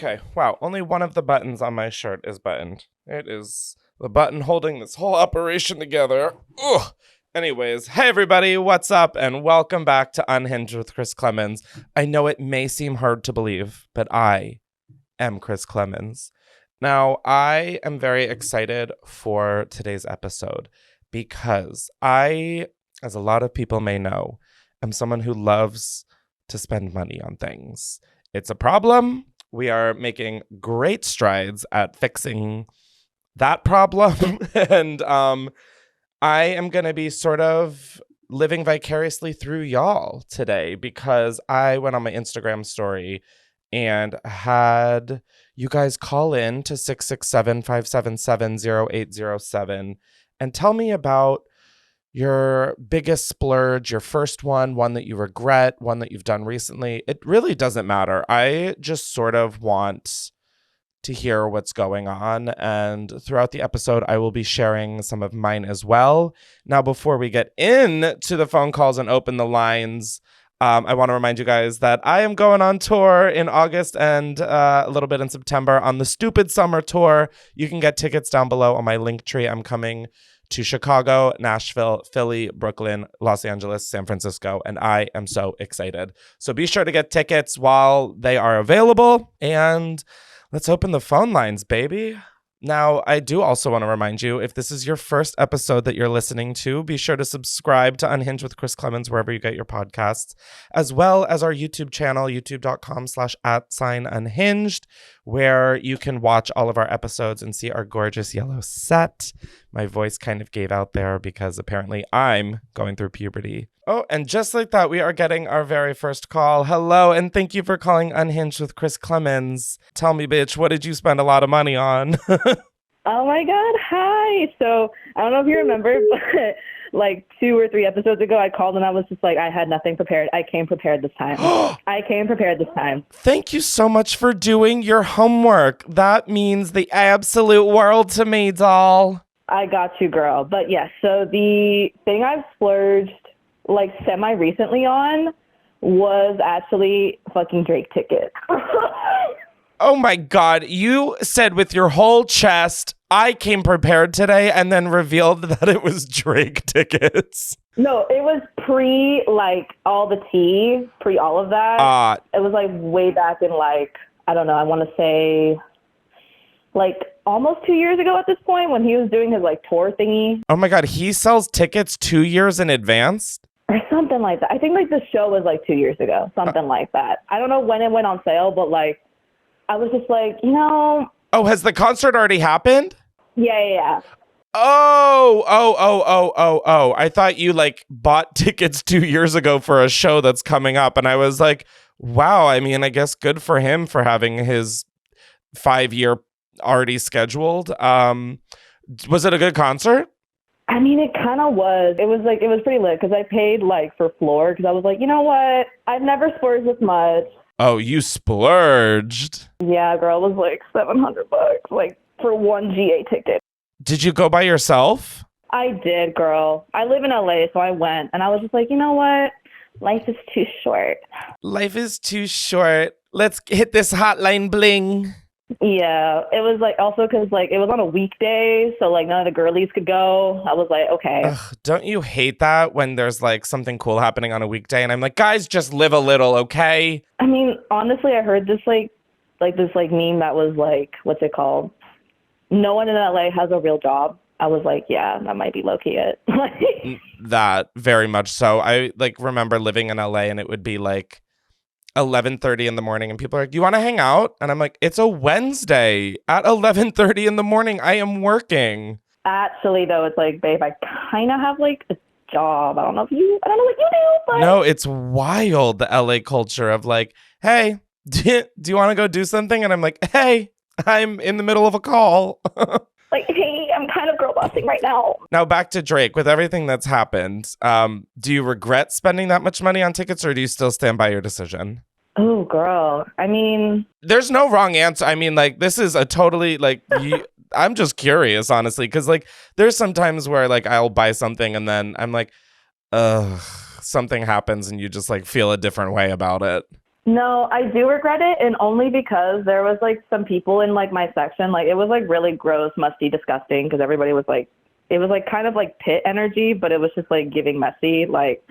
Okay, wow, only one of the buttons on my shirt is buttoned. It is the button holding this whole operation together. Ugh. Anyways, hey everybody, what's up? And welcome back to Unhinged with Chris Klemens. I know it may seem hard to believe, but I am Chris Klemens. Now, I am very excited for today's episode because I, as a lot of people may know, am someone who loves to spend money on things. It's a problem. We are making great strides at fixing that problem. And I am going to be sort of living vicariously through y'all today because I went on my Instagram story and had you guys call in to 667-577-0807 and tell me about your biggest splurge, your first one that you regret, one that you've done recently. It really doesn't matter. I just sort of want to hear what's going on. And throughout the episode, I will be sharing some of mine as well. Now, before we get into the phone calls and open the lines, I want to remind you guys that I am going on tour in August and a little bit in September on the Stupid Summer Tour. You can get tickets down below on my link tree. I'm coming to Chicago, Nashville, Philly, Brooklyn, Los Angeles, San Francisco, and I am so excited. So be sure to get tickets while they are available, and let's open the phone lines, baby. Now, I do also want to remind you, if this is your first episode that you're listening to, be sure to subscribe to Unhinged with Chris Klemens wherever you get your podcasts, as well as our YouTube channel, youtube.com/@unhinged, where you can watch all of our episodes and see our gorgeous yellow set. My voice kind of gave out there because apparently I'm going through puberty. Oh, and just like that, we are getting our very first call. Hello, and thank you for calling Unhinged with Chris Klemens. Tell me, bitch, what did you spend a lot of money on? Oh my God, hi. So I don't know if you remember, but like 2 or 3 episodes ago, I called and I was just like, I had nothing prepared. I came prepared this time. Thank you so much for doing your homework. That means the absolute world to me, doll. I got you, girl. But yes, so the thing I've splurged like semi-recently on was actually fucking Drake tickets. Oh my God, you said with your whole chest, I came prepared today, and then revealed that it was Drake tickets. No, it was pre, like, all the tea, pre all of that. It was, like, way back in, like, I don't know, I want to say, like, almost 2 years ago at this point when he was doing his, like, tour thingy. Oh my God, he sells tickets 2 years in advance? Or something like that. I think, like, the show was, like, 2 years ago, something like that. I don't know when it went on sale, but, like, I was just like, you know. Oh, has the concert already happened? Yeah. Oh. I thought you like bought tickets 2 years ago for a show that's coming up. And I was like, wow, I mean, I guess good for him for having his 5-year already scheduled. Was it a good concert? I mean, it kind of was. It was pretty lit because I paid like for floor because I was like, you know what? I've never splurged this much. Oh, you splurged. Yeah, girl, it was like $700, like for one GA ticket. Did you go by yourself? I did, girl. I live in LA, so I went, and I was just like, you know what? Life is too short. Life is too short. Let's hit this hotline bling. Yeah, it was like also because like it was on a weekday, so like none of the girlies could go. I was like, okay. Ugh, don't you hate that when there's like something cool happening on a weekday and I'm like, guys, just live a little, okay? I mean, honestly, I heard this like this meme that was like, what's it called? No one in LA has a real job. I was like, yeah, that might be low-key it. That very much so. I like remember living in LA and it would be like 11:30 in the morning and people are like, you want to hang out? And I'm like, it's a Wednesday at 11:30 in the morning. I am working. Actually, though, it's like, babe, I kind of have like a job. I don't know what you do, but no, it's wild. The LA culture of like, hey, do you want to go do something? And I'm like, hey, I'm in the middle of a call. Like, hey, I'm kind of girl bossing right now. Now back to Drake. With everything that's happened, do you regret spending that much money on tickets or do you still stand by your decision? Oh, girl. I mean, there's no wrong answer. I mean, like, this is a totally like, I'm just curious, honestly, because like there's some times where like I'll buy something and then I'm like, something happens and you just like feel a different way about it. No, I do regret it, and only because there was like some people in like my section, like it was like really gross, musty, disgusting because everybody was like, it was like kind of like pit energy, but it was just like giving messy. Like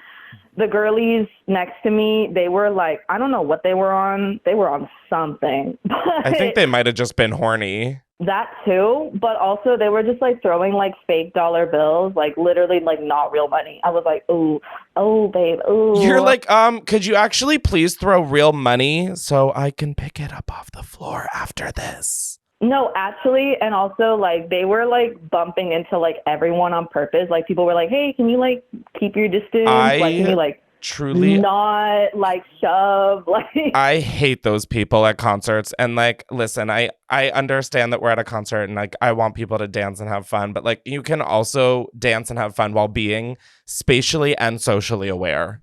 the girlies next to me, they were like, I don't know what they were on. They were on something. I think they might have just been horny. That too, but also they were just like throwing like fake dollar bills, like literally like not real money. I was like, ooh, oh babe, ooh. You're like, could you actually please throw real money so I can pick it up off the floor after this? No, actually, and also like they were like bumping into like everyone on purpose. Like people were like, hey, can you like keep your distance? Like can you like truly not like shove like I hate those people at concerts. And like, listen, I understand that we're at a concert and like I want people to dance and have fun, but like you can also dance and have fun while being spatially and socially aware.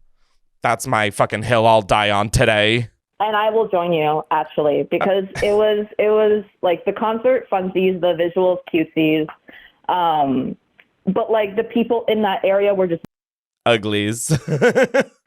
That's my fucking hill I'll die on today. And I will join you actually because it was like the concert funsies, the visuals cutesies, but like the people in that area were just uglies.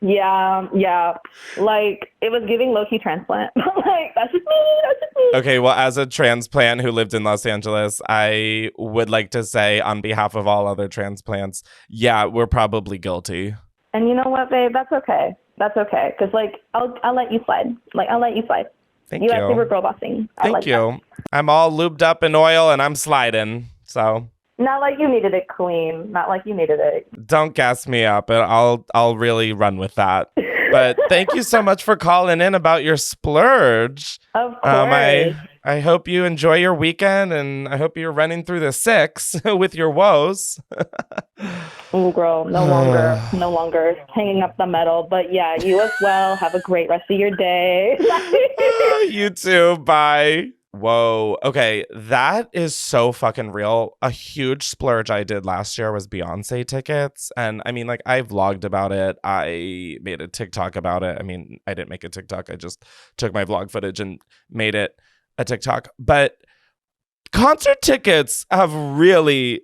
yeah. Like it was giving low-key transplant. Like that's just me. Okay, well, as a transplant who lived in Los Angeles, I would like to say on behalf of all other transplants, yeah, we're probably guilty. And you know what, babe? That's okay. That's okay. Because like I'll let you slide. Like I'll let you slide. Thank you. actually were girl bossing. Thank you. I'm all lubed up in oil and I'm sliding. So. Not like you needed it, queen. Not like you needed it. Don't gas me up. I'll really run with that. But thank you so much for calling in about your splurge. Of course. I hope you enjoy your weekend, and I hope you're running through the 6 with your woes. Oh, girl, no longer hanging up the metal. But yeah, you as well. Have a great rest of your day. You too. Bye. Whoa. Okay. That is so fucking real. A huge splurge I did last year was Beyoncé tickets. And I mean, like, I vlogged about it. I made a TikTok about it. I mean, I didn't make a TikTok. I just took my vlog footage and made it a TikTok. But concert tickets have really,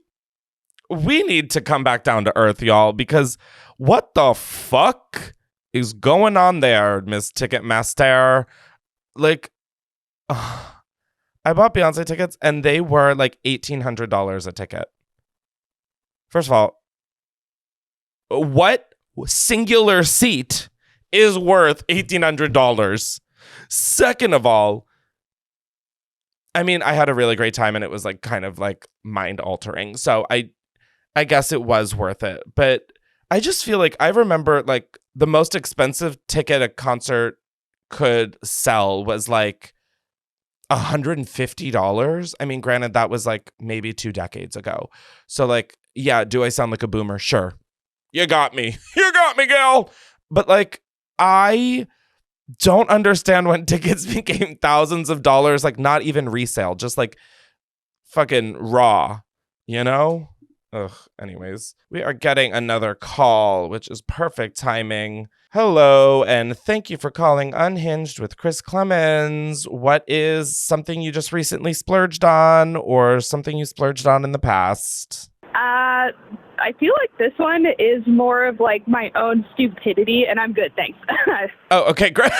we need to come back down to earth, y'all, because what the fuck is going on there, Miss Ticketmaster? Like, I bought Beyonce tickets and they were like $1,800 a ticket. First of all, what singular seat is worth $1,800? Second of all, I mean, I had a really great time and it was like kind of like mind altering. So I guess it was worth it. But I just feel like I remember like the most expensive ticket a concert could sell was like $150. I mean, granted, that was like maybe 2 decades ago. So like, yeah, do I sound like a boomer? Sure. You got me. You got me, gal. But like, I don't understand when tickets became thousands of dollars, like not even resale, just like fucking raw, you know? Ugh. Anyways, we are getting another call, which is perfect timing. Hello, and thank you for calling Unhinged with Chris Klemens. What is something you just recently splurged on or something you splurged on in the past? I feel like this one is more of like my own stupidity, and I'm good, thanks. Oh, okay, great.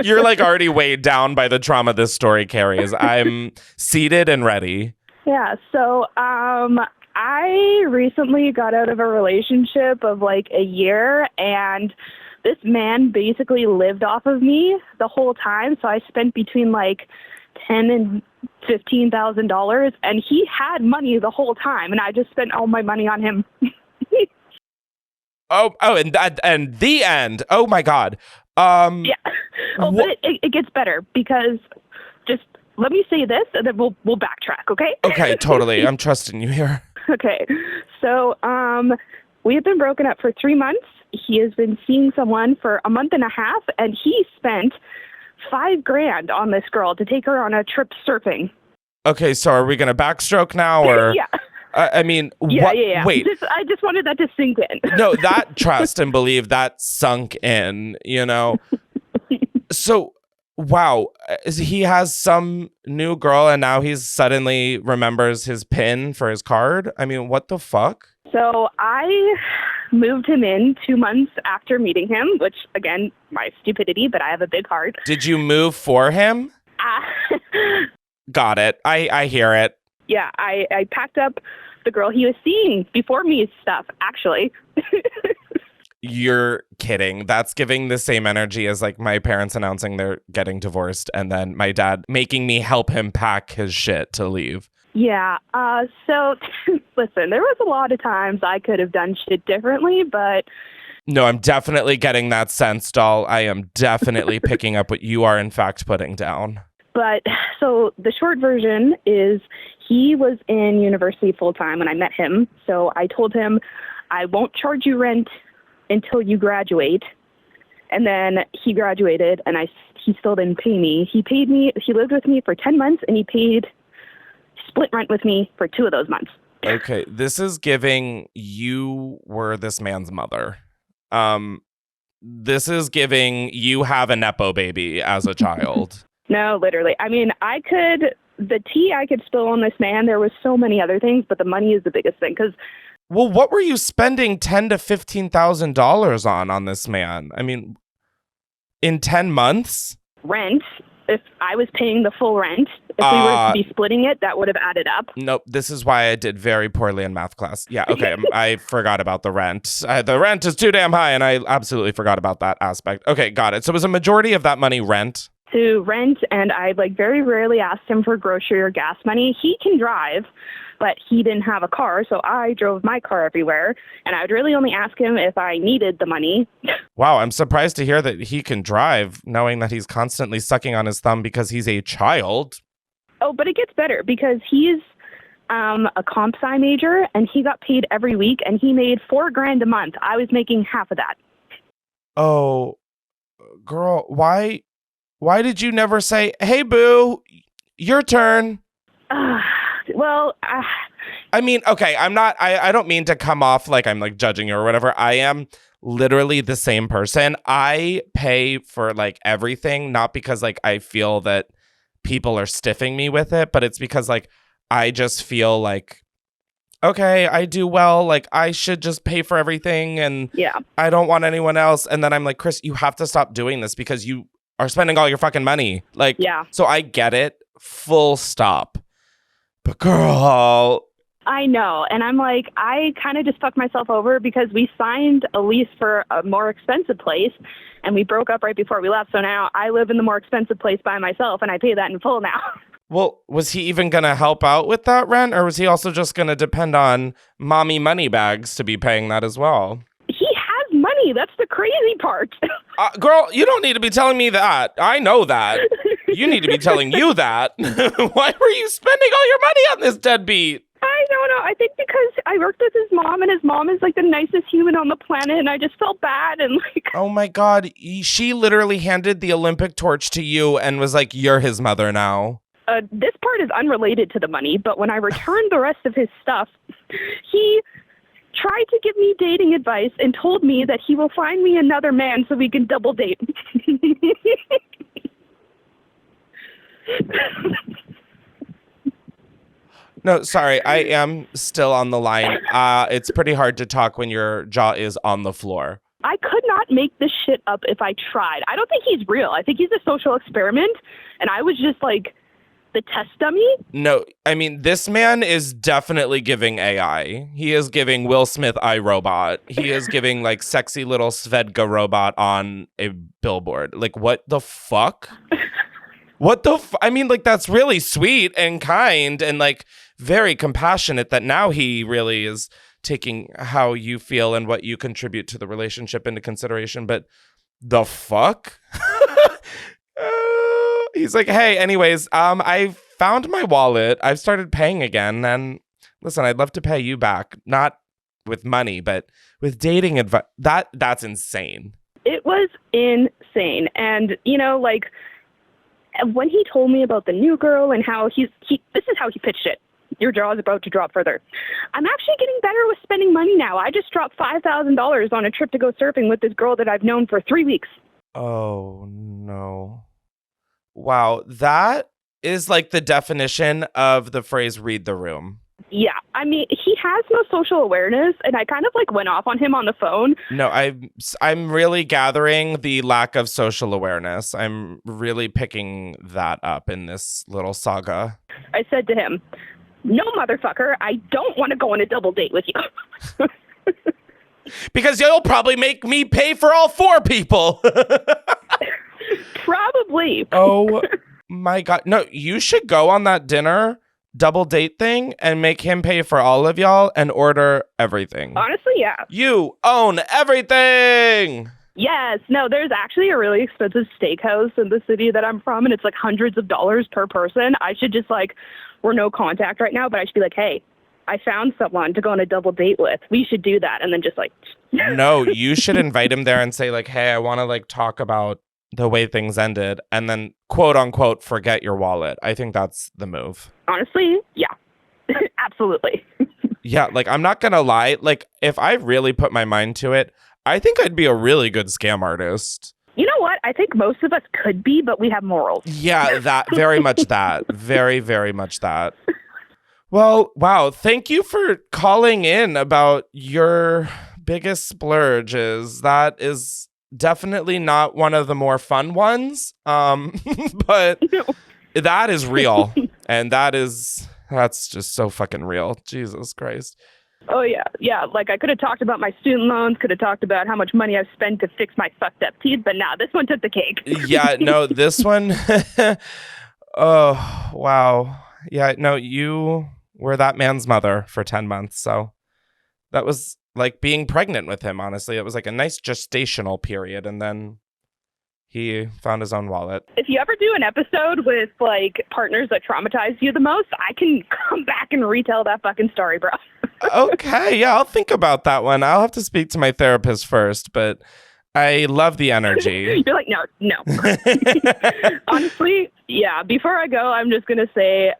You're like already weighed down by the trauma this story carries. I'm seated and ready. Yeah, so I recently got out of a relationship of like a year, and this man basically lived off of me the whole time. So I spent between like $10,000 and $15,000, and he had money the whole time, and I just spent all my money on him. and the end. Oh my God. Yeah. Oh, but it gets better because just let me say this, and then we'll backtrack, okay? Okay, totally. I'm trusting you here. Okay. So, we have been broken up for 3 months. He has been seeing someone for a month and a half, and he spent $5,000 on this girl to take her on a trip surfing. Okay, so are we gonna backstroke now, or? Yeah. I mean, yeah, what? Yeah. Wait. I just wanted that to sink in. No, that trust and believe that sunk in. You know. So, wow, he has some new girl, and now he's suddenly remembers his PIN for his card. I mean, what the fuck? So moved him in 2 months after meeting him, which, again, my stupidity, but I have a big heart. Did you move for him? Got it. I hear it. Yeah, I packed up the girl he was seeing before me stuff, actually. You're kidding. That's giving the same energy as like my parents announcing they're getting divorced and then my dad making me help him pack his shit to leave. Yeah. So, listen, there was a lot of times I could have done shit differently, but... No, I'm definitely getting that sense, doll. I am definitely picking up what you are, in fact, putting down. But, so, the short version is he was in university full-time when I met him. So I told him, I won't charge you rent until you graduate. And then he graduated, and he still didn't pay me. He lived with me for 10 months, and he split rent with me for 2 of those months. Okay, this is giving you were this man's mother. This is giving you have a Nepo baby as a child. No, literally. I mean, the tea I could spill on this man, there was so many other things, but the money is the biggest thing, because... Well, what were you spending $10,000 to $15,000 on this man? I mean, in 10 months? Rent. If I was paying the full rent, if we were to be splitting it, that would have added up. Nope. This is why I did very poorly in math class. Yeah. Okay. I forgot about the rent. The rent is too damn high, and I absolutely forgot about that aspect. Okay. Got it. So was a majority of that money rent? To rent, and I very rarely asked him for grocery or gas money. He can drive, but he didn't have a car, so I drove my car everywhere, and I would really only ask him if I needed the money. Wow, I'm surprised to hear that he can drive, knowing that he's constantly sucking on his thumb because he's a child. Oh, but it gets better, because he's a comp sci major, and he got paid every week, and he made $4,000 a month. I was making half of that. Oh, girl, why did you never say, hey, boo, your turn? I mean, okay, I don't mean to come off like I'm like judging you or whatever. I am literally the same person. I pay for like everything, not because like I feel that people are stiffing me with it, but it's because like I just feel like, okay, I do well, like I should just pay for everything and I don't want anyone else. And then I'm like, Chris, you have to stop doing this because you are spending all your fucking money. Like, so I get it, full stop. But girl, I know. And I'm like, I kind of just fucked myself over because we signed a lease for a more expensive place and we broke up right before we left. So now I live in the more expensive place by myself and I pay that in full now. Well, was he even going to help out with that rent, or was he also just going to depend on mommy money bags to be paying that as well? He has money. That's the crazy part. Girl, you don't need to be telling me that. I know that. You need to be telling you that. Why were you spending all your money on this deadbeat? I don't know. I think because I worked with his mom, and his mom is like the nicest human on the planet, and I just felt bad. And like, oh my God, she literally handed the Olympic torch to you and was like, you're his mother now. This part is unrelated to the money, but when I returned the rest of his stuff, he tried to give me dating advice and told me that he will find me another man so we can double date. No, sorry, I am still on the line. It's pretty hard to talk when your jaw is on the floor. I could not make this shit up if I tried. I don't think he's real. I think he's a social experiment, and I was just like the test dummy. No, I mean, this man is definitely giving AI. He is giving Will Smith iRobot. He is giving like sexy little Svedka robot on a billboard. Like, what the fuck? I mean, like, that's really sweet and kind and like very compassionate that now he really is taking how you feel and what you contribute to the relationship into consideration. But the fuck? He's like, hey, anyways, I found my wallet. I've started paying again. And listen, I'd love to pay you back, not with money, but with dating advice. That's insane. It was insane. And, you know, like, when he told me about the new girl and how this is how he pitched it. Your jaw is about to drop further. I'm actually getting better with spending money now. I just dropped $5,000 on a trip to go surfing with this girl that I've known for 3 weeks. Oh, no. Wow. That is like the definition of the phrase read the room. Yeah, I mean, he has no social awareness, and I kind of like went off on him on the phone. No, I'm really gathering the lack of social awareness. I'm really picking that up in this little saga. I said to him, "No, motherfucker, I don't want to go on a double date with you." Because you'll probably make me pay for all 4 people. Probably. Oh my God. No, you should go on that dinner double date thing and make him pay for all of y'all and order everything. Honestly, yeah. You own everything. Yes. No, there's actually a really expensive steakhouse in the city that I'm from, and it's like hundreds of dollars per person. I should just like, we're no contact right now, but I should be like, hey, I found someone to go on a double date with. We should do that. And then just like. No, you should invite him there and say like, hey, I want to like talk about the way things ended, and then quote unquote forget your wallet. I think that's the move. Honestly, yeah. Absolutely. Yeah, like I'm not gonna lie, like if I really put my mind to it, I think I'd be a really good scam artist. You know what? I think most of us could be, but we have morals. Yeah, that very much that. Very, very much that. Well, wow, thank you for calling in about your biggest splurges. That is definitely not one of the more fun ones, but that is real, and that's just so fucking real. Jesus Christ. Oh, yeah. Yeah, like I could have talked about my student loans, could have talked about how much money I've spent to fix my fucked up teeth, but nah, this one took the cake. Yeah, no, this one, oh, wow. Yeah, no, you were that man's mother for 10 months, so that was like being pregnant with him, honestly. It was like a nice gestational period, and then he found his own wallet. If you ever do an episode with like partners that traumatize you the most, I can come back and retell that fucking story, bro. Okay, yeah, I'll think about that one. I'll have to speak to my therapist first, but I love the energy. You're like, no. Honestly, yeah, before I go, I'm just going to say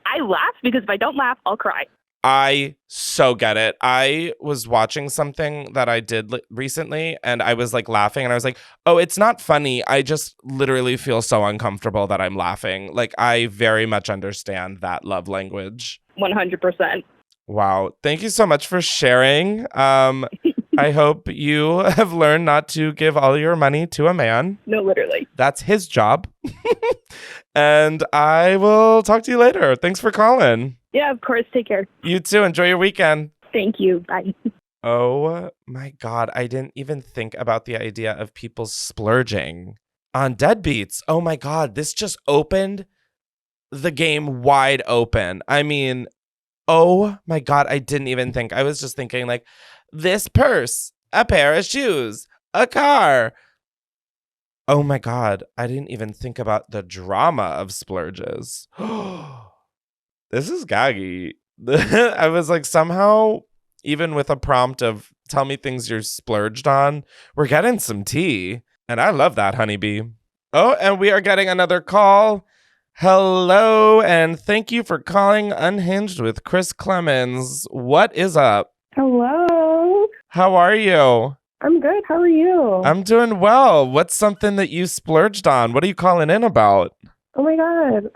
I laugh because if I don't laugh, I'll cry. I so get it. I was watching something that I did recently, and I was like laughing, and I was like, oh, it's not funny. I just literally feel so uncomfortable that I'm laughing. Like, I very much understand that love language. 100%. Wow. Thank you so much for sharing. I hope you have learned not to give all your money to a man. No, literally. That's his job. And I will talk to you later. Thanks for calling. Yeah, of course. Take care. You too. Enjoy your weekend. Thank you. Bye. Oh my God. I didn't even think about the idea of people splurging on deadbeats. Oh my God. This just opened the game wide open. I mean, oh my God. I didn't even think. I was just thinking like this purse, a pair of shoes, a car. Oh my God. I didn't even think about the drama of splurges. This is gaggy. I was like, somehow, even with a prompt of tell me things you're splurged on, we're getting some tea. And I love that, honeybee. Oh, and we are getting another call. Hello, and thank you for calling Unhinged with Chris Klemens. What is up? Hello. How are you? I'm good. How are you? I'm doing well. What's something that you splurged on? What are you calling in about? Oh my God.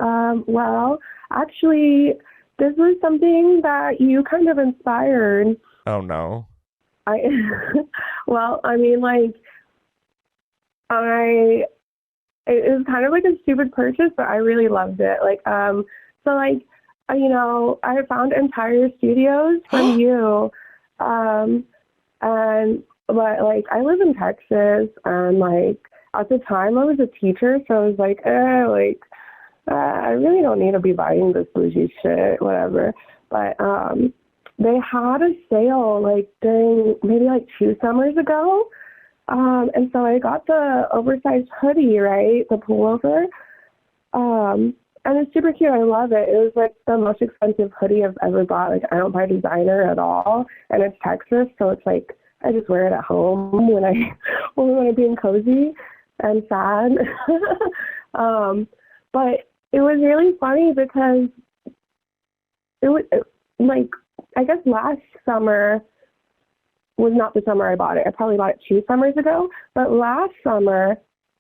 Well, actually, this was something that you kind of inspired. Oh no. Well, I mean, like, it was kind of like a stupid purchase, but I really loved it. Like, so like, I found entire studios from you, but like, I live in Texas, and like, at the time I was a teacher, so I was like, I really don't need to be buying this bougie shit, whatever. But they had a sale like during maybe like 2 summers ago. And so I got the oversized hoodie, right? The pullover. And it's super cute. I love it. It was like the most expensive hoodie I've ever bought. Like I don't buy designer at all. And it's Texas, so it's like I just wear it at home when I'm being cozy and sad. But it was really funny because it was like, I guess last summer was not the summer I bought it. I probably bought it 2 summers ago. But last summer,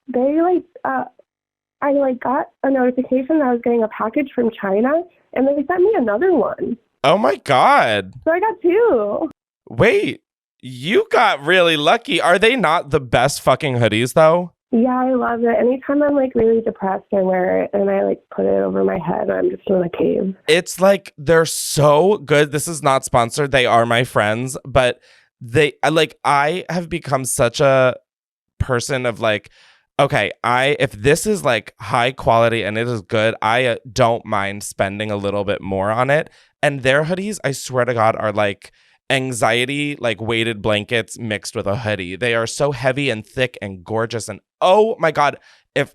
they I got a notification that I was getting a package from China, and they sent me another one. Oh my God. So I got 2. Wait, you got really lucky. Are they not the best fucking hoodies though? Yeah, I love it. Anytime I'm like really depressed, I wear it and I like put it over my head. I'm just in a cave. It's like they're so good. This is not sponsored. They are my friends, but I have become such a person of like, okay, if this is like high quality and it is good, I don't mind spending a little bit more on it. And their hoodies, I swear to God, are like anxiety, like weighted blankets mixed with a hoodie. They are so heavy and thick and gorgeous. And oh my God, if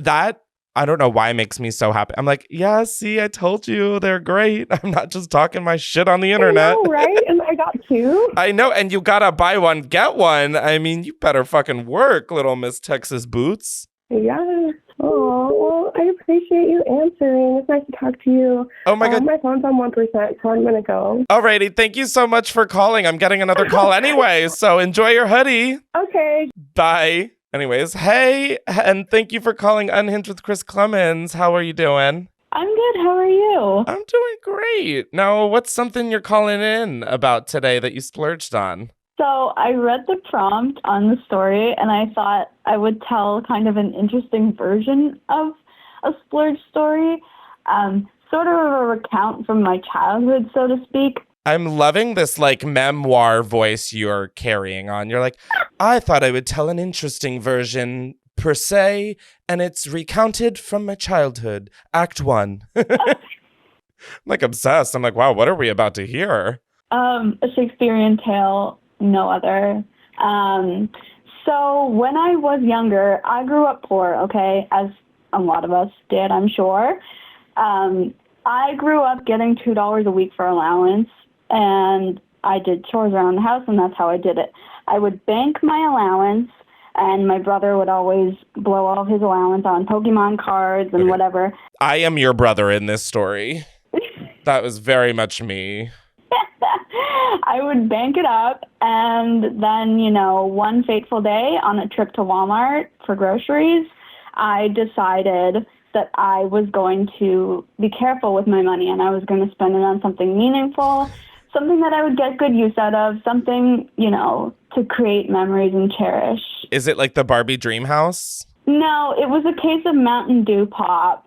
that, I don't know why it makes me so happy. I'm like, yeah, see, I told you they're great. I'm not just talking my shit on the internet. I know, right? And I got 2. I know, and you gotta buy one, get one. I mean, you better fucking work, little Miss Texas Boots. Yeah. Oh, well, I appreciate you answering. It's nice to talk to you. Oh my God. My phone's on 1%, so I'm going to go. Alrighty, thank you so much for calling. I'm getting another call anyway, so enjoy your hoodie. Okay. Bye. Anyways, hey, and thank you for calling Unhinged with Chris Klemens. How are you doing? I'm good. How are you? I'm doing great. Now, what's something you're calling in about today that you splurged on? So I read the prompt on the story, and I thought I would tell kind of an interesting version of a splurge story, sort of a recount from my childhood, so to speak. I'm loving this like memoir voice you're carrying on. You're like, I thought I would tell an interesting version per se, and it's recounted from my childhood. Act 1. I'm like obsessed. I'm like, wow, what are we about to hear? A Shakespearean tale, no other. So when I was younger, I grew up poor, okay, as a lot of us did, I'm sure. I grew up getting $2 a week for allowance, and I did chores around the house, and that's how I did it. I would bank my allowance, and my brother would always blow all his allowance on Pokemon cards and whatever. I am your brother in this story. That was very much me. I would bank it up, and then, one fateful day on a trip to Walmart for groceries, I decided that I was going to be careful with my money, and I was going to spend it on something meaningful, something that I would get good use out of, something, to create memories and cherish. Is it like the Barbie dream house? No, it was a case of Mountain Dew Pop.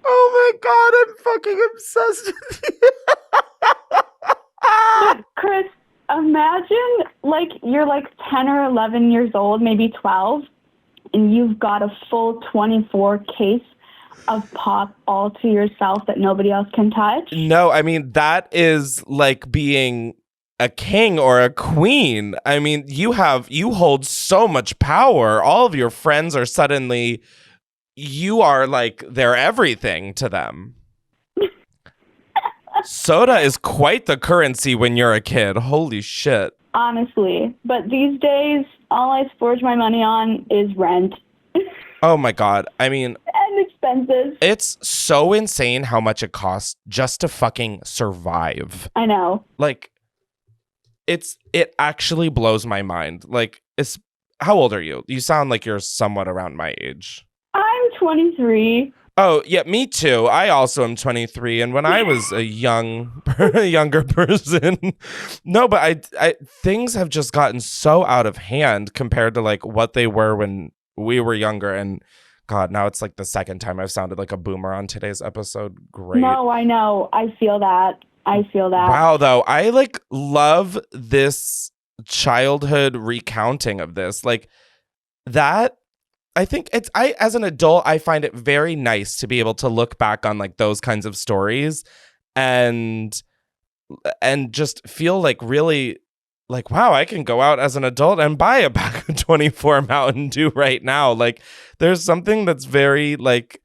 Oh my God, I'm fucking obsessed with you. Chris, imagine you're 10 or 11 years old, maybe 12, and you've got a full 24 case of pop all to yourself that nobody else can touch. No, I mean, that is like being a king or a queen. I mean, you hold so much power. All of your friends are suddenly, you are like, they're everything to them. Soda is quite the currency when you're a kid. Holy shit. Honestly. But these days, all I splurge my money on is rent. Oh my God. I mean, and expenses. It's so insane how much it costs just to fucking survive. I know. Like, it actually blows my mind. Like, how old are you? You sound like you're somewhat around my age. I'm 23. Oh, yeah, me too. I also am 23. And when I was a younger person, no, but I things have just gotten so out of hand compared to like what they were when we were younger. And God, now it's like the second time I've sounded like a boomer on today's episode. Great. No, I know. I feel that. Wow, though. I like love this childhood recounting of this. Like that. I think as an adult, I find it very nice to be able to look back on like those kinds of stories and just feel like really like, wow, I can go out as an adult and buy a pack of 24 Mountain Dew right now. Like there's something that's very like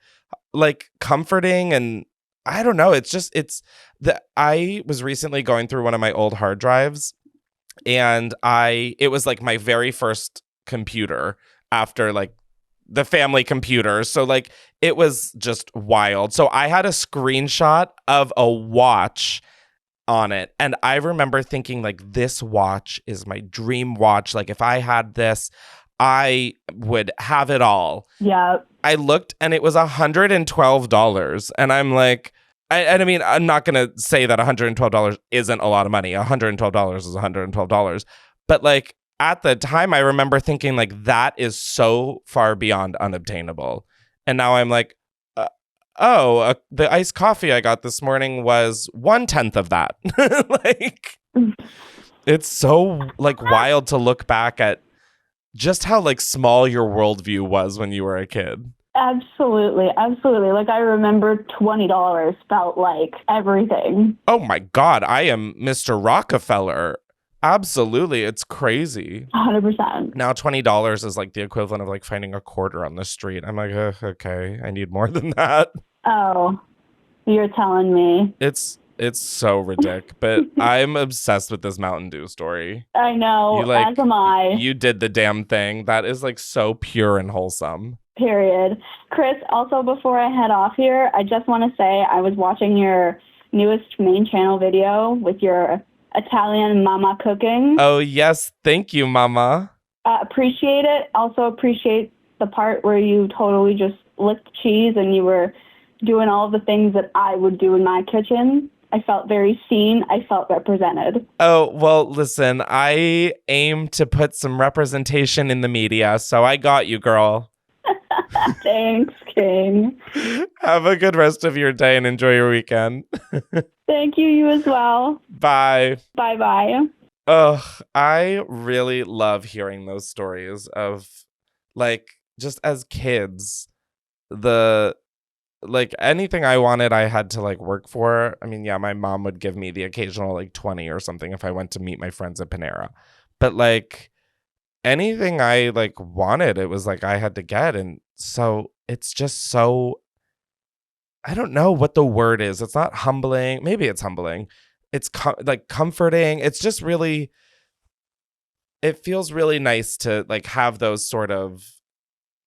comforting, and I don't know. I was recently going through one of my old hard drives, and it was like my very first computer after like the family computer. So like it was just wild. So I had a screenshot of a watch on it, and I remember thinking like, this watch is my dream watch. Like if I had this, I would have it all. Yeah. I looked and it was $112. And I'm like, I mean, I'm not going to say that $112 isn't a lot of money. $112 is $112. But like at the time, I remember thinking like that is so far beyond unobtainable. And now I'm like, the iced coffee I got this morning was 1/10 of that. Like, it's so like wild to look back at just how like small your worldview was when you were a kid. Absolutely. Like I remember $20 felt like everything. Oh my God, I am Mr. Rockefeller. Absolutely. It's crazy. 100%. Now $20 is like the equivalent of like finding a quarter on the street. I'm like, okay, I need more than that. Oh, you're telling me. It's so ridiculous, but I'm obsessed with this Mountain Dew story. I know, as am I. You did the damn thing. That is like so pure and wholesome. Period. Chris, also before I head off here, I just want to say I was watching your newest main channel video with your Italian mama cooking. Oh, yes. Thank you, mama. Appreciate it. Also appreciate the part where you totally just licked cheese and you were doing all the things that I would do in my kitchen. I felt very seen. I felt represented. Oh, well, listen, I aim to put some representation in the media, so I got you, girl. Thanks, King. Have a good rest of your day and enjoy your weekend. Thank you. You as well. Bye. Bye-bye. Ugh, I really love hearing those stories of, like, just as kids, like anything I wanted, I had to like work for. I mean, yeah, my mom would give me the occasional like 20 or something if I went to meet my friends at Panera. But like anything I like wanted, it was like I had to get. And so it's just so, I don't know what the word is. It's not humbling. Maybe it's humbling. It's like comforting. It's just really, it feels really nice to like have those sort of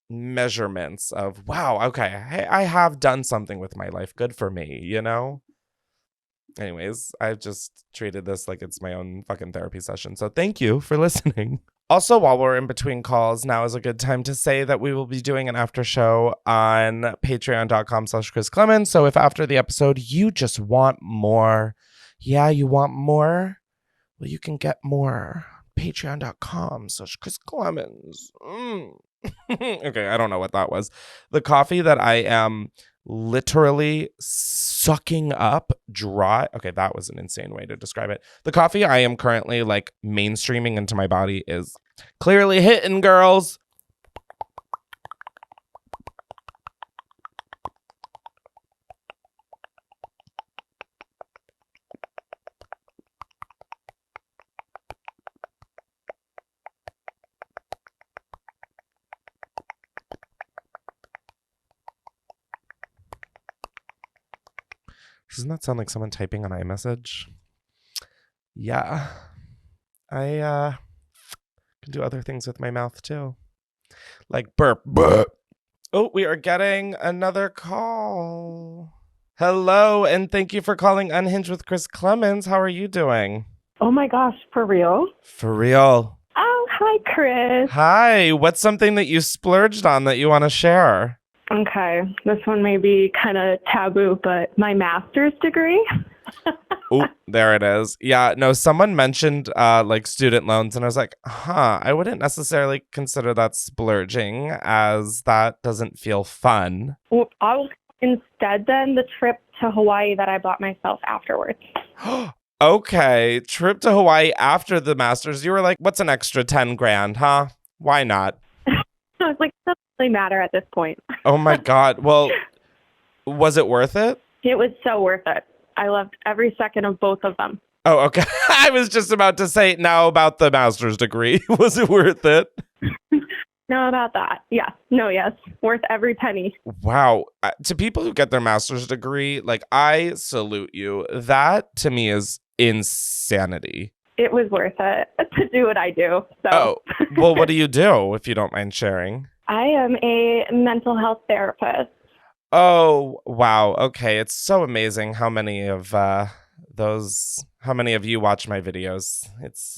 measurements of, wow, okay, hey, I have done something with my life. Good for me, you know? Anyways, I've just treated this like it's my own fucking therapy session. So thank you for listening. Also, while we're in between calls, now is a good time to say that we will be doing an after show on patreon.com/Chris Klemens. So if after the episode you just want more, you want more, well, you can get more. Patreon.com/Chris Klemens. Okay, I don't know what that was. The coffee that I am literally sucking up dry. Okay, that was an insane way to describe it. The coffee I am currently like mainstreaming into my body is clearly hitting, girls. Doesn't that sound like someone typing on iMessage? Yeah. I can do other things with my mouth too. Like burp. Burp. Oh, we are getting another call. Hello, and thank you for calling Unhinged with Chris Klemens. How are you doing? Oh my gosh, for real? For real. Oh, hi, Chris. Hi. What's something that you splurged on that you want to share? Okay, this one may be kind of taboo, but my master's degree. Oh, there it is. Yeah, no, someone mentioned like student loans, and I was like, I wouldn't necessarily consider that splurging, as that doesn't feel fun. Well, I'll instead then the trip to Hawaii that I bought myself afterwards. Okay, trip to Hawaii after the master's. You were like, what's an extra 10 grand, huh? Why not? I was like, it doesn't really matter at this point. Oh my God. Well, was it worth it? It was so worth it. I loved every second of both of them. Oh, okay. I was just about to say now about the master's degree. Was it worth it? No, about that. Yeah. No, yes. Worth every penny. Wow. To people who get their master's degree, like, I salute you. That to me is insanity. It was worth it to do what I do. So. Oh, well, what do you do, if you don't mind sharing? I am a mental health therapist. Oh, wow. Okay. It's so amazing how many of how many of you watch my videos. It's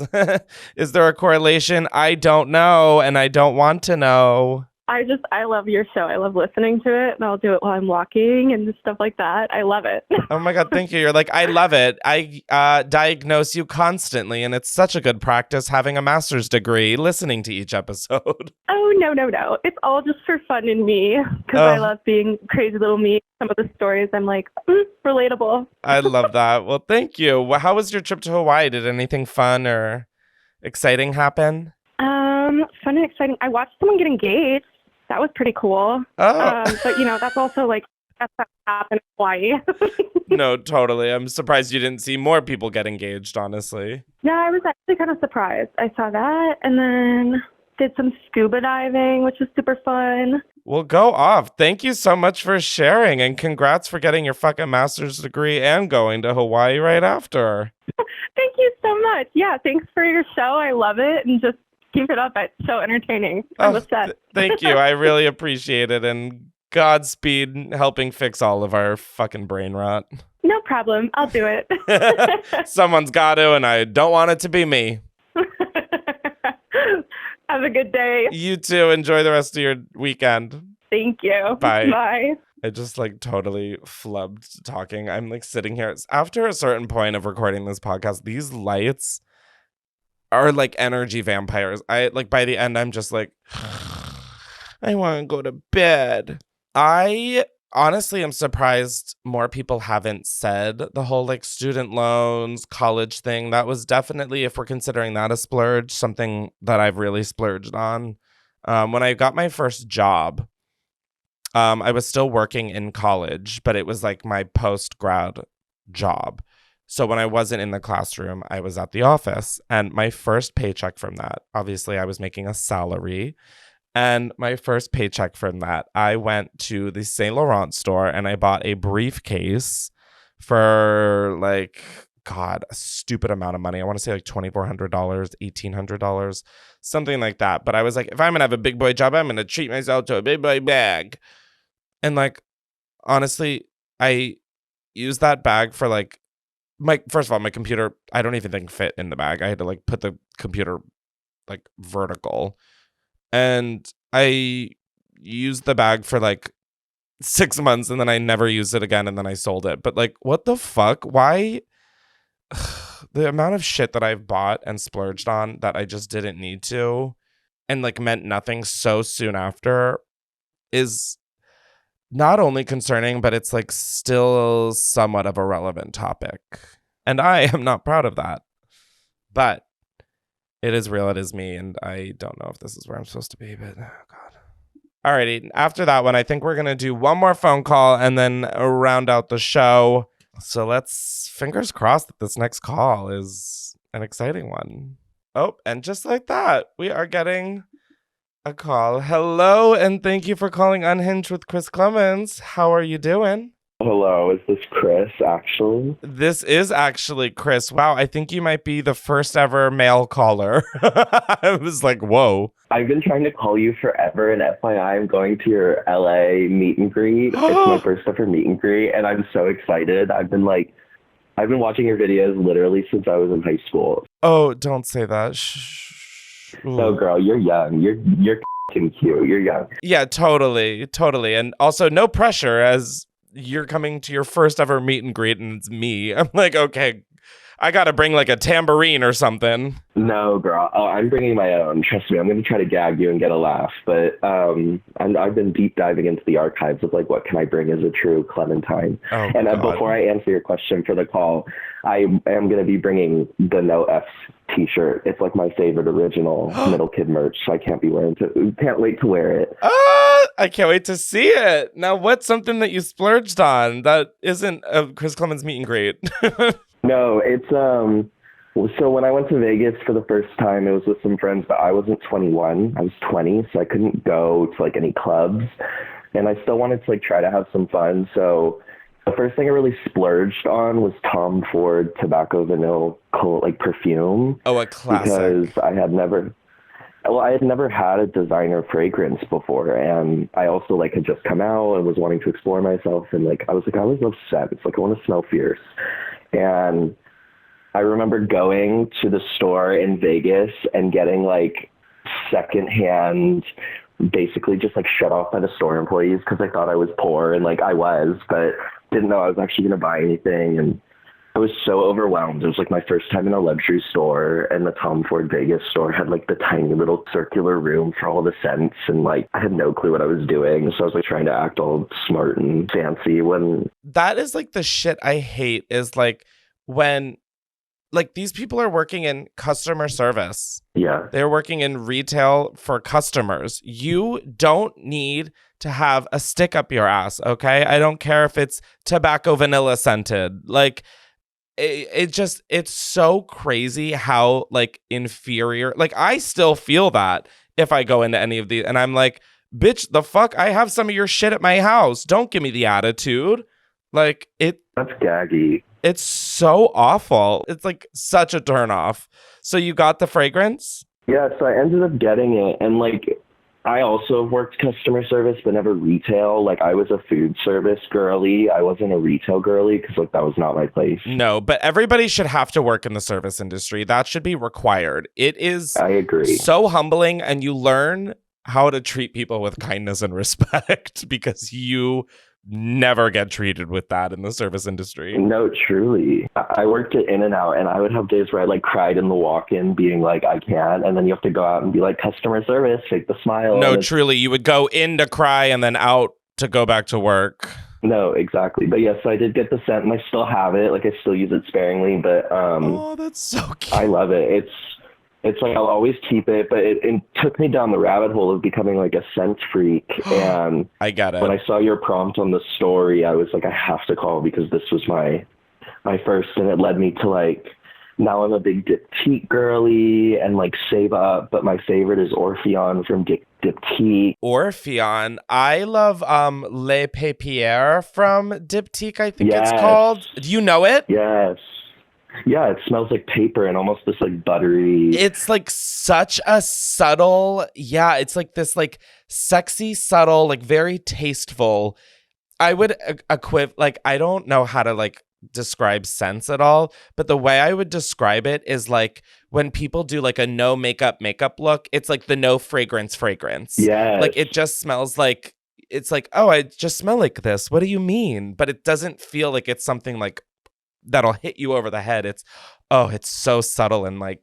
is there a correlation? I don't know, and I don't want to know. I love your show. I love listening to it, and I'll do it while I'm walking and stuff like that. I love it. Oh my God, thank you. You're like, I love it. I diagnose you constantly, and it's such a good practice having a master's degree listening to each episode. Oh, no. It's all just for fun in me, because I love being crazy little me. Some of the stories, I'm like, relatable. I love that. Well, thank you. Well, how was your trip to Hawaii? Did anything fun or exciting happen? Fun and exciting. I watched someone get engaged. That was pretty cool. Oh. But, that's also like, that's not happened in Hawaii. No, totally. I'm surprised you didn't see more people get engaged, honestly. Yeah, I was actually kind of surprised. I saw that and then did some scuba diving, which was super fun. Well, go off. Thank you so much for sharing, and congrats for getting your fucking master's degree and going to Hawaii right after. Thank you so much. Yeah, thanks for your show. I love it, and just keep it up. It's so entertaining. I'm upset. Thank you. I really appreciate it, and Godspeed helping fix all of our fucking brain rot. No problem. I'll do it. Someone's got to, and I don't want it to be me. Have a good day. You too. Enjoy the rest of your weekend. Thank you. Bye. Bye. I just totally flubbed talking. I'm sitting here. After a certain point of recording this podcast, these lights are like energy vampires. I by the end, I'm just like, I want to go to bed. I honestly am surprised more people haven't said the whole student loans, college thing. That was definitely, if we're considering that a splurge, something that I've really splurged on. When I got my first job, I was still working in college, but it was my post-grad job. So when I wasn't in the classroom, I was at the office, and my first paycheck from that, obviously I was making a salary. And my first paycheck from that, I went to the Saint Laurent store and I bought a briefcase for a stupid amount of money. I want to say $2,400, $1,800, something like that. But I was like, if I'm going to have a big boy job, I'm going to treat myself to a big boy bag. And honestly, I used that bag for first of all, my computer, I don't even think fit in the bag. I had to put the computer vertical. And I used the bag for 6 months, and then I never used it again, and then I sold it. But what the fuck? Why? The amount of shit that I've bought and splurged on that I just didn't need to, and meant nothing so soon after, is not only concerning, but it's still somewhat of a relevant topic. And I am not proud of that. But it is real. It is me. And I don't know if this is where I'm supposed to be, but oh God. Alrighty. After that one, I think we're going to do one more phone call and then round out the show. So let's fingers crossed that this next call is an exciting one. Oh, and just like that, we are getting a call. Hello, and thank you for calling Unhinged with Chris Klemens. How are you doing? Hello, is this Chris, actually? This is actually Chris. Wow, I think you might be the first ever male caller. I was like, whoa. I've been trying to call you forever, and FYI, I'm going to your LA meet and greet. It's my first ever meet and greet, and I'm so excited. I've been watching your videos literally since I was in high school. Oh, don't say that. Shh. No, girl, you're young. You're cute. You're young. Yeah, totally. And also, no pressure as you're coming to your first ever meet and greet, and it's me. I'm like, okay, I gotta bring a tambourine or something. No, girl. Oh, I'm bringing my own. Trust me, I'm gonna try to gag you and get a laugh. But I've been deep diving into the archives of what can I bring as a true Clementine. Oh, and God. Before I answer your question for the call, I am gonna be bringing the No F's T-shirt. It's my favorite original middle kid merch. So I can't wait to wear it. I can't wait to see it. Now, what's something that you splurged on that isn't a Chris Klemens meet and greet? No, it's so when I went to Vegas for the first time, it was with some friends, but I wasn't 21. I was 20, so I couldn't go to any clubs, and I still wanted to try to have some fun. So the first thing I really splurged on was Tom Ford Tobacco Vanilla perfume. Oh, a classic. Because I had never had a designer fragrance before, and I also had just come out and was wanting to explore myself, and I was I always love scents. I want to smell fierce. And I remember going to the store in Vegas and getting like secondhand, basically just like shut off by the store employees because I thought I was poor, and like I was, but didn't know I was actually going to buy anything. And I was so overwhelmed. It was like my first time in a luxury store, and the Tom Ford Vegas store had like the tiny little circular room for all the scents, and like I had no clue what I was doing. So I was like trying to act all smart and fancy when... That is like the shit I hate, is like when like these people are working in customer service. Yeah. They're working in retail for customers. You don't need to have a stick up your ass, okay? I don't care if it's tobacco vanilla scented. Like it's so crazy how like inferior. Like I still feel that if I go into any of these and I'm like, bitch, the fuck? I have some of your shit at my house. Don't give me the attitude. Like That's gaggy. It's so awful. It's like such a turnoff. So you got the fragrance? Yeah, so I ended up getting it. And like, I also worked customer service, but never retail. Like I was a food service girly. I wasn't a retail girly because like that was not my place. No, but everybody should have to work in the service industry. That should be required. It is I agree. So humbling, and you learn how to treat people with kindness and respect because you never get treated with that in the service industry. No, truly. I worked at In-N-Out, and I would have days where I like cried in the walk-in being like, I can't. And then you have to go out and be like, customer service, fake the smile. No, truly. You would go in to cry and then out to go back to work. No, exactly. But yes, I did get the scent, and I still have it. Like I still use it sparingly, but oh, that's so cute. I love it. It's like I'll always keep it, but it took me down the rabbit hole of becoming like a scent freak. And I get it. When I saw your prompt on the story, I was like, I have to call because this was my first, and it led me to like, now I'm a big Diptyque girly and like Save Up, but my favorite is Orpheon from Diptyque. Orpheon. I love Les Papiers from Diptyque, I think it's called. Do you know it? Yes. Yeah, it smells like paper and almost this like buttery. It's like such a subtle, it's like this like sexy, subtle, like very tasteful. I would like, I don't know how to like describe scents at all, but the way I would describe it is like when people do like a no makeup look, it's like the no fragrance. Yeah. Like it just smells like, it's like, oh, I just smell like this. What do you mean? But it doesn't feel like it's something like that'll hit you over the head. It's so subtle and like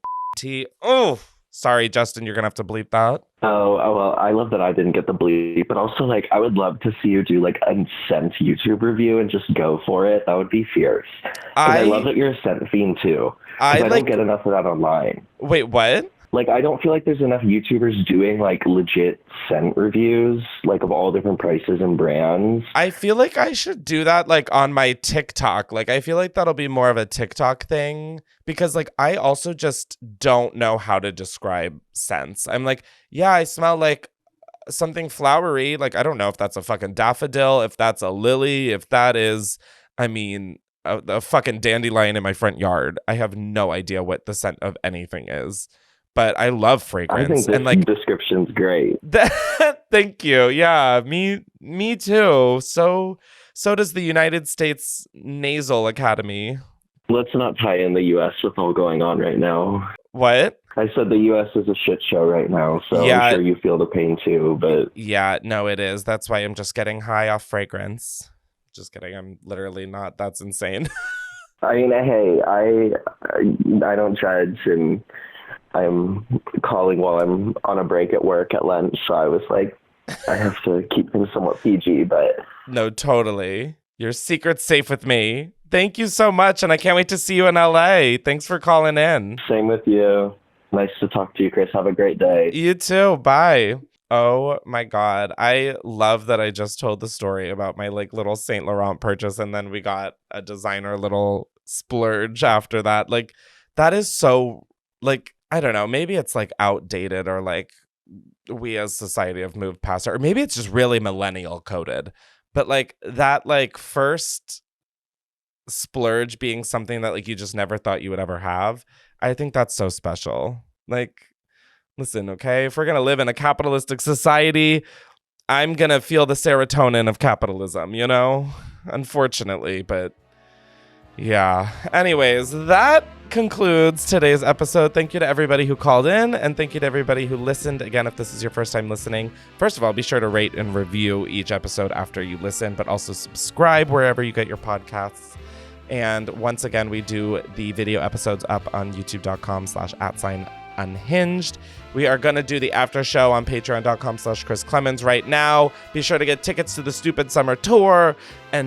oh, sorry, Justin, you're gonna have to bleep that. Oh well, I love that I didn't get the bleep, but also like I would love to see you do like a scent YouTube review and just go for it. That would be fierce. I love that you're a scent fiend too. I don't get enough of that online. Wait, what? Like, I don't feel like there's enough YouTubers doing, like, legit scent reviews, like, of all different prices and brands. I feel like I should do that, like, on my TikTok. Like, I feel like that'll be more of a TikTok thing. Because, like, I also just don't know how to describe scents. I'm like, yeah, I smell like something flowery. Like, I don't know if that's a fucking daffodil, if that's a lily, if that is, I mean, a fucking dandelion in my front yard. I have no idea what the scent of anything is. But I love fragrance. I think this and like description's great. Thank you. Yeah, me too. So does the United States Nasal Academy. Let's not tie in the U.S. with all going on right now. What? I said the U.S. is a shit show right now, so yeah, I'm sure you feel the pain too. But yeah, no, it is. That's why I'm just getting high off fragrance. Just kidding. I'm literally not. That's insane. I mean, hey, I don't judge, and I'm calling while I'm on a break at work at lunch, so I was like, I have to keep things somewhat PG, but... No, totally. Your secret's safe with me. Thank you so much, and I can't wait to see you in LA. Thanks for calling in. Same with you. Nice to talk to you, Chris. Have a great day. You too. Bye. Oh my God. I love that I just told the story about my like little Saint Laurent purchase, and then we got a designer little splurge after that. Like, that is so, like, I don't know, maybe it's like outdated, or like we as society have moved past it, or maybe it's just really millennial coded. But like that like first splurge being something that like you just never thought you would ever have, I think that's so special. Like, listen, okay, if we're gonna live in a capitalistic society, I'm gonna feel the serotonin of capitalism, you know? Unfortunately, but Yeah. Anyways, that concludes today's episode. Thank you to everybody who called in, and thank you to everybody who listened. Again, if this is your first time listening, first of all, be sure to rate and review each episode after you listen, but also subscribe wherever you get your podcasts. And once again, we do the video episodes up on youtube.com/@unhinged. We are going to do the after show on patreon.com/Chris Klemens right now. Be sure to get tickets to the Stupid Summer Tour. And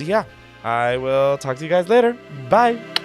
yeah, I will talk to you guys later. Bye.